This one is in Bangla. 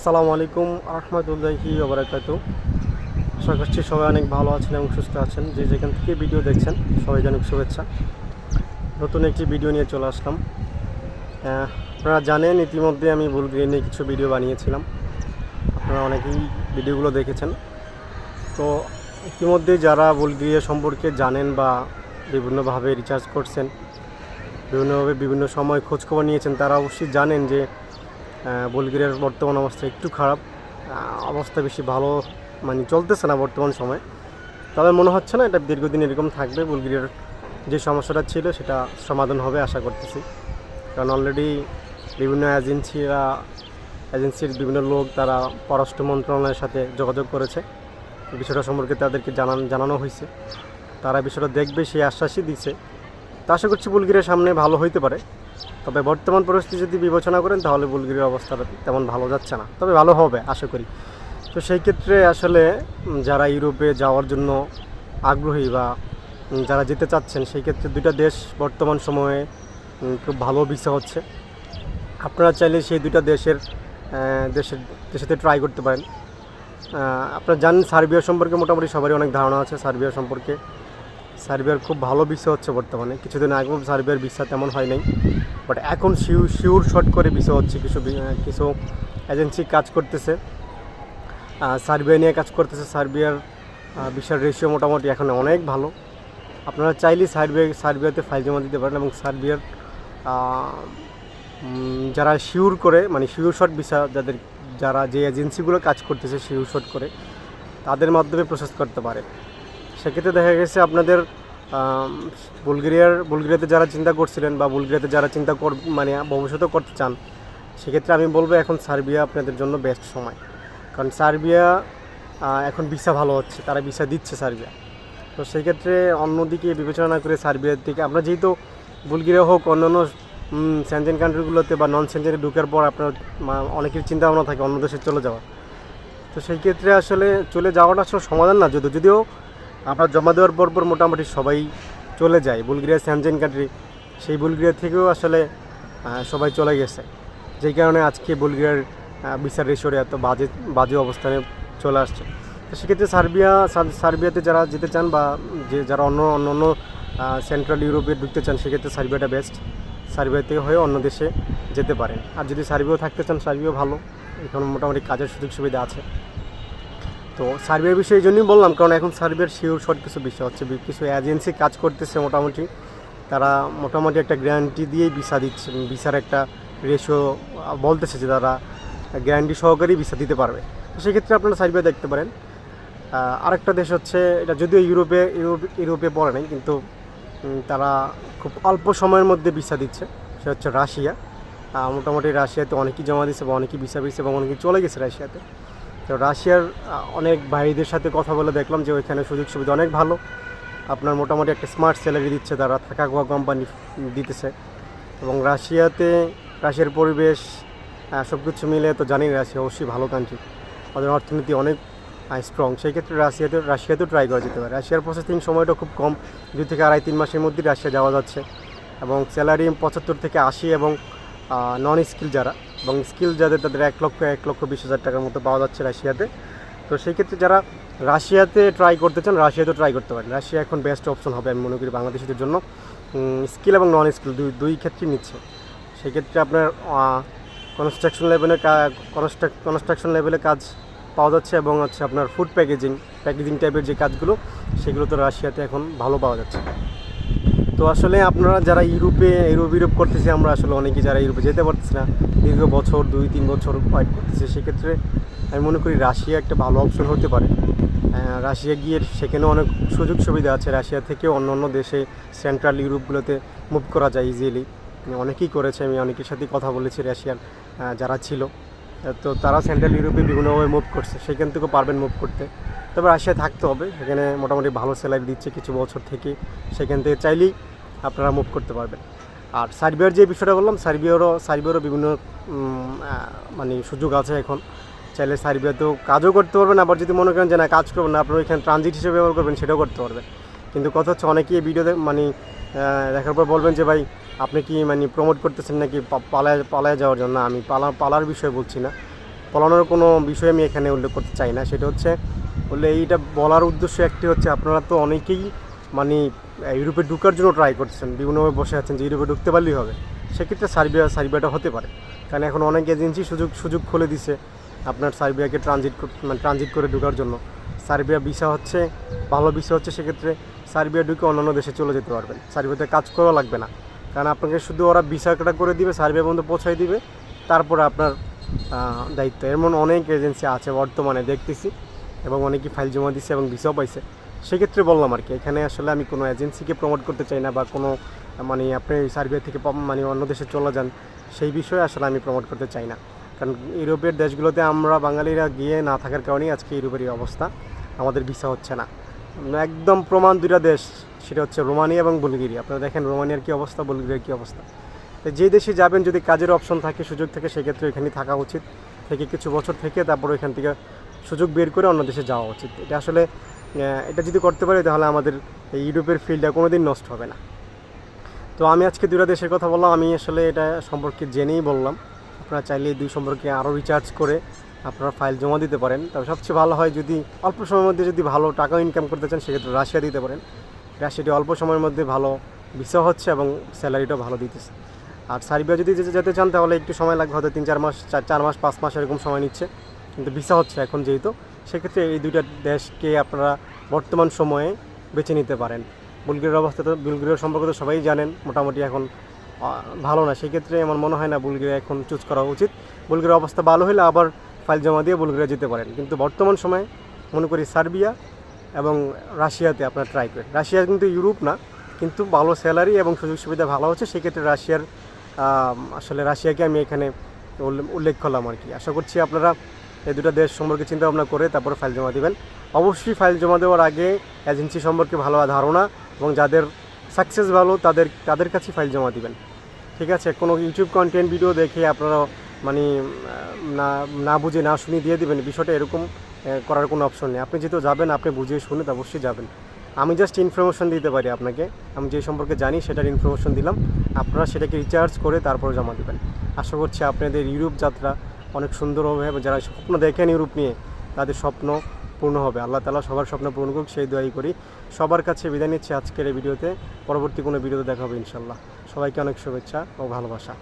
আসসালামু আলাইকুম রহমতুল্লাহি ওয়া বারাকাতুহু। আশা করছি সবাই অনেক ভালো আছেন এবং সুস্থ আছেন। যে যেখান থেকে ভিডিও দেখছেন সবাই জানুক শুভেচ্ছা। নতুন একটি ভিডিও নিয়ে চলে আসলাম। আপনারা জানেন ইতিমধ্যে আমি বুলগেরিয়া নিয়ে কিছু ভিডিও বানিয়েছিলাম, আপনারা অনেকেই ভিডিওগুলো দেখেছেন। তো ইতিমধ্যে যারা বুলগেরিয়া সম্পর্কে জানেন বা বিভিন্নভাবে রিসার্চ করছেন, বিভিন্নভাবে বিভিন্ন সময় খোঁজখবর নিয়েছেন, তারা অবশ্যই জানেন যে বুলগেরিয়ার বর্তমান অবস্থা একটু খারাপ। অবস্থা বেশি ভালো চলতেছে না বর্তমান সময়। তবে মনে হচ্ছে না এটা দীর্ঘদিন এরকম থাকবে। বুলগেরিয়ার যে সমস্যাটা ছিল সেটা সমাধান হবে আশা করতেছি, কারণ অলরেডি বিভিন্ন এজেন্সির বিভিন্ন লোক তারা পররাষ্ট্র মন্ত্রণালয়ের সাথে যোগাযোগ করেছে। বিষয়টা সম্পর্কে তাদেরকে জানানো হয়েছে, তারা বিষয়টা দেখবে সেই আশ্বাসই দিচ্ছে। তা আশা করছি বুলগেরিয়ার সামনে ভালো হইতে পারে। তবে বর্তমান পরিস্থিতি যদি বিবেচনা করেন তাহলে বুলগেরিয়ার অবস্থাটা তেমন ভালো যাচ্ছে না, তবে ভালো হবে আশা করি। তো সেই ক্ষেত্রে আসলে যারা ইউরোপে যাওয়ার জন্য আগ্রহী বা যারা যেতে চাচ্ছেন, সেই ক্ষেত্রে দুইটা দেশ বর্তমান সময়ে খুব ভালো ভিসা হচ্ছে। আপনারা চাইলে সেই দুইটা দেশেতে ট্রাই করতে পারেন। আপনারা জানেন সার্বিয়া সম্পর্কে মোটামুটি সবারই অনেক ধারণা আছে। সার্বিয়ার খুব ভালো ভিসা হচ্ছে বর্তমানে। কিছুদিন আগেও সার্বিয়ার ভিসা তেমন হয় নাই, বাট এখন শিওর শর্ট করে ভিসা হচ্ছে। কিছু এজেন্সি কাজ করতেছে, সার্বিয়া নিয়ে কাজ করতেছে। সার্বিয়ার ভিসার রেশিও মোটামুটি এখন অনেক ভালো। আপনারা চাইলেই সার্বিয়াতে ফাইল জমা দিতে পারেন, এবং সার্বিয়ার যারা শিওর শর্ট ভিসা যারা যে এজেন্সিগুলো কাজ করতেছে শিওর শর্ট করে, তাদের মাধ্যমে প্রসেস করতে পারে। সেক্ষেত্রে দেখা গেছে আপনাদের বুলগেরিয়াতে যারা চিন্তা করছিলেন বা বুলগেরিয়াতে যারা ভবিষ্যতে করতে চান, সেক্ষেত্রে আমি বলবো এখন সার্বিয়া আপনাদের জন্য বেস্ট সময়। কারণ সার্বিয়া এখন ভিসা ভালো হচ্ছে, তারা ভিসা দিচ্ছে সার্বিয়া। তো সেই ক্ষেত্রে অন্যদিকে বিবেচনা না করে সার্বিয়ার দিকে আমরা, যেহেতু বুলগেরিয়া হোক অন্যান্য সেনজেন কান্ট্রিগুলোতে বা নন সেনজেনে ঢুকার পর আপনার অনেকের চিন্তাভাবনা থাকে অন্য দেশে চলে যাওয়ার। তো সেই ক্ষেত্রে আসলে চলে যাওয়াটা আসলে সমাধান না, যদিও আপনার জমা দেওয়ার পর মোটামুটি সবাই চলে যায়। বুলগেরিয়া সেনজেন কান্ট্রি, সেই বুলগেরিয়া থেকেও আসলে সবাই চলে গেছে, যেই কারণে আজকে বুলগেরিয়ার ভিসার রেশিওটা এত বাজে অবস্থানে চলে আসছে। তো সেক্ষেত্রে সার্বিয়াতে যারা যেতে চান বা যারা অন্য সেন্ট্রাল ইউরোপে ঢুকতে চান, সেক্ষেত্রে সার্বিয়াটা বেস্ট। সার্বিয়া থেকে হয়ে অন্য দেশে যেতে পারেন। আর যদি সার্বিয়াও থাকতে চান, সার্বিয়াও ভালো, এখন মোটামুটি কাজের সুযোগ সুবিধা আছে। তো সার্বিয়ার বিষয়ে এই জন্যই বললাম, কারণ এখন সার্বিয়ার শিওর শর্ট কিছু বিষয় হচ্ছে, কিছু এজেন্সি কাজ করতেছে মোটামুটি, তারা মোটামুটি একটা গ্যারান্টি দিয়েই ভিসা দিচ্ছে। ভিসার একটা রেশিও বলতেছে যে তারা গ্যারান্টি সহকারেই ভিসা দিতে পারবে। তো সেক্ষেত্রে আপনারা সার্বিয়া দেখতে পারেন। আরেকটা দেশ হচ্ছে, এটা যদিও ইউরোপে পড়ে নাই, কিন্তু তারা খুব অল্প সময়ের মধ্যে ভিসা দিচ্ছে, সে হচ্ছে রাশিয়া। মোটামুটি রাশিয়াতে অনেকেই জমা দিচ্ছে বা অনেকেই ভিসা পেয়েছে এবং অনেকেই চলে গেছে রাশিয়াতে। তো রাশিয়ার অনেক ভাইদের সাথে কথা বলে দেখলাম যে ওইখানে সুযোগ সুবিধা অনেক ভালো। আপনার মোটামুটি একটা স্মার্ট স্যালারি দিচ্ছে, তারা থাকা খাওয়া কোম্পানি দিতেছে। এবং রাশিয়ার পরিবেশ সব কিছু মিলে তো জানি রাশিয়া অবশ্যই ভালো কান্ট্রি, ওদের অর্থনীতি অনেক স্ট্রং। সেই ক্ষেত্রে রাশিয়াতেও ট্রাই করা যেতে পারে। রাশিয়ার প্রসেসিং সময়টা খুব কম, 2 থেকে 2.5-3 মাসের মধ্যে রাশিয়া যাওয়া যাচ্ছে। এবং স্যালারি 75 থেকে 80, এবং নন স্কিল এবং স্কিল যাদের তাদের 1,20,000 টাকার মতো পাওয়া যাচ্ছে রাশিয়াতে। তো সেই ক্ষেত্রে যারা রাশিয়াতে ট্রাই করতে চান, রাশিয়াতেও ট্রাই করতে পারেন। রাশিয়া এখন বেস্ট অপশন হবে আমি মনে করি বাংলাদেশিদের জন্য। স্কিল এবং নন স্কিল দুই ক্ষেত্রেই নিচ্ছে। সেই ক্ষেত্রে আপনার কনস্ট্রাকশন লেভেলে কাজ পাওয়া যাচ্ছে, এবং হচ্ছে আপনার ফুড প্যাকেজিং টাইপের যে কাজগুলো, সেগুলো তো রাশিয়াতে এখন ভালো পাওয়া যাচ্ছে। তো আসলে আপনারা যারা ইউরোপ করতেছে, আমরা আসলে অনেকেই যারা ইউরোপে যেতে পারতেছি না, দীর্ঘ বছর 2-3 বছর ওয়েট করতেছে, সেক্ষেত্রে আমি মনে করি রাশিয়া একটা ভালো অপশন হতে পারে। রাশিয়া গিয়ে সেখানেও অনেক সুযোগ সুবিধা আছে। রাশিয়া থেকেও অন্য দেশে সেন্ট্রাল ইউরোপগুলোতে মুভ করা যায় ইজিলি। অনেকেই করেছে, আমি অনেকের সাথে কথা বলেছি রাশিয়ার যারা ছিল। তো তারা সেন্ট্রাল ইউরোপে বিভিন্নভাবে মুভ করছে, সেখান থেকেও পারবেন মুভ করতে। তবে রাশিয়ায় থাকতে হবে, সেখানে মোটামুটি ভালো স্যালারি দিচ্ছে কিছু বছর থেকে, সেখান থেকে চাইলেই আপনারা মুভ করতে পারবেন। আর সার্বিয়ার যে বিষয়টা বললাম, সার্বিয়ারও বিভিন্ন সুযোগ আছে এখন। চাইলে সার্বিয়াতেও কাজও করতে পারবেন, আবার যদি মনে করেন যে না কাজ করবেন না, আপনারা ওইখানে ট্রানজিট হিসেবে ব্যবহার করবেন, সেটাও করতে পারবেন। কিন্তু কথা হচ্ছে, অনেকেই ভিডিওতে দেখার পর বলবেন যে ভাই আপনি কি প্রমোট করতেছেন নাকি পালায় যাওয়ার জন্য। আমি পালার বিষয়ে বলছি না, পলানোর কোনো বিষয় আমি এখানে উল্লেখ করতে চাই না। সেটা হচ্ছে বললে এইটা বলার উদ্দেশ্য একটি হচ্ছে, আপনারা তো অনেকেই মানে ইউরোপে ঢোকার জন্য ট্রাই করছেন, বিভিন্নভাবে বসে আছেন যে ইউরোপে ঢুকতে পারলেই হবে। সেক্ষেত্রে সার্বিয়াটা হতে পারে, কারণ এখন অনেক এজেন্সি সুযোগ খুলে দিছে আপনার সার্বিয়াকে ট্রানজিট করে ঢোকার জন্য। সার্বিয়া ভিসা হচ্ছে ভালো ভিসা হচ্ছে, সেক্ষেত্রে সার্বিয়া ঢুকে অন্যান্য দেশে চলে যেতে পারবেন, সার্বিয়াতে কাজ করা লাগবে না। কারণ আপনাকে শুধু ওরা ভিসাটা করে দিবে, সার্বিয়া পর্যন্ত পৌঁছাই দিবে, তারপরে আপনার দায়িত্ব। এমন অনেক এজেন্সি আছে বর্তমানে দেখতেছি, এবং অনেকেই ফাইল জমা দিচ্ছে এবং ভিসাও পাইছে। সেক্ষেত্রে বললাম আর কি, এখানে আসলে আমি কোনো এজেন্সিকে প্রমোট করতে চাই না, বা কোনো মানে আপনি সার্বিয়া থেকে মানে অন্য দেশে চলে যান সেই বিষয়ে আসলে আমি প্রমোট করতে চাই না। কারণ ইউরোপের দেশগুলোতে আমরা বাঙালিরা গিয়ে না থাকার কারণেই আজকে ইউরোপের এই অবস্থা, আমাদের ভিসা হচ্ছে না। একদম প্রমাণ দুইটা দেশ, সেটা হচ্ছে রোমানিয়া এবং বুলগেরিয়া। আপনারা দেখেন রোমানিয়ার কী অবস্থা, বুলগেরিয়ার কী অবস্থা। যে দেশে যাবেন যদি কাজের অপশন থাকে, সুযোগ থাকে, সেক্ষেত্রে এখানে থাকা উচিত, থেকে কিছু বছর থেকে তারপর এখান থেকে সুযোগ বের করে অন্য দেশে যাওয়া উচিত। এটা আসলে এটা যদি করতে পারি তাহলে আমাদের এই ইউরোপের ফিল্ডটা কোনো দিন নষ্ট হবে না। তো আমি আজকে দুইটা দেশের কথা বললাম, আমি আসলে এটা সম্পর্কে জেনেই বললাম। আপনারা চাইলে এই দুই সম্পর্কে আরও রিচার্জ করে আপনারা ফাইল জমা দিতে পারেন। তবে সবচেয়ে ভালো হয় যদি অল্প সময়ের মধ্যে যদি ভালো টাকা ইনকাম করতে চান, সেক্ষেত্রে রাশিয়া দিতে পারেন। রাশিয়াটি অল্প সময়ের মধ্যে ভালো ভিসা হচ্ছে এবং স্যালারিটাও ভালো দিতেছে। আর সার্বিয়া যদি যেতে চান তাহলে একটু সময় লাগবে, হয়তো 3-4 মাস, 4 মাস 5 মাস এরকম সময় নিচ্ছে, কিন্তু ভিসা হচ্ছে এখন যেহেতু। সেক্ষেত্রে এই দুইটা দেশকে আপনারা বর্তমান সময়ে বেছে নিতে পারেন। বুলগেরিয়ার অবস্থা তো, বুলগেরিয়ার সম্পর্কে তো সবাই জানেন, মোটামুটি এখন ভালো না। সেক্ষেত্রে আমার মনে হয় না বুলগেরিয়া এখন চুজ করা উচিত। বুলগেরিয়ার অবস্থা ভালো হলে আবার ফাইল জমা দিয়ে বুলগেরিয়া যেতে পারেন, কিন্তু বর্তমান সময়ে মনে করি সার্বিয়া এবং রাশিয়াতে আপনার ট্রাই করেন। রাশিয়া কিন্তু ইউরোপ না, কিন্তু ভালো স্যালারি এবং সুযোগ সুবিধা ভালো হচ্ছে, সেক্ষেত্রে আসলে রাশিয়াকে আমি এখানে উল্লেখ করলাম আর কি। আশা করছি আপনারা এই দুটো দেশ সম্পর্কে চিন্তা ভাবনা করে তারপরে ফাইল জমা দেবেন। অবশ্যই ফাইল জমা দেওয়ার আগে এজেন্সি সম্পর্কে ভালো ধারণা এবং যাদের সাকসেস ভালো তাদের কাছে ফাইল জমা দিবেন। ঠিক আছে, কোনো ইউটিউব কন্টেন্ট ভিডিও দেখে আপনারা মানে না বুঝে না শুনে দিয়ে দিবেন, বিষয়টা এরকম করার কোনো অপশন নেই। আপনি যেহেতু যাবেন, আপনি বুঝে শুনে অবশ্যই যাবেন। আমি জাস্ট ইনফরমেশন দিতে পারি আপনাকে, আমি যে সম্পর্কে জানি সেটার ইনফরমেশন দিলাম, আপনারা সেটাকে রিচার্জ করে তারপরে জমা দেবেন। আশা করছি আপনাদের ইউরোপ যাত্রা অনেক সুন্দর হবে, এবং যারা স্বপ্ন দেখেন ইউরোপ নিয়ে তাদের স্বপ্ন পূর্ণ হবে। আল্লাহ তাআলা সবার স্বপ্ন পূর্ণ করুক, সেই দোয়াই করি। সবার কাছে বিদায় নিচ্ছি আজকের এই ভিডিওতে। পরবর্তী কোনো ভিডিওতে দেখা হবে ইনশাল্লাহ। সবাইকে অনেক শুভেচ্ছা ও ভালোবাসা।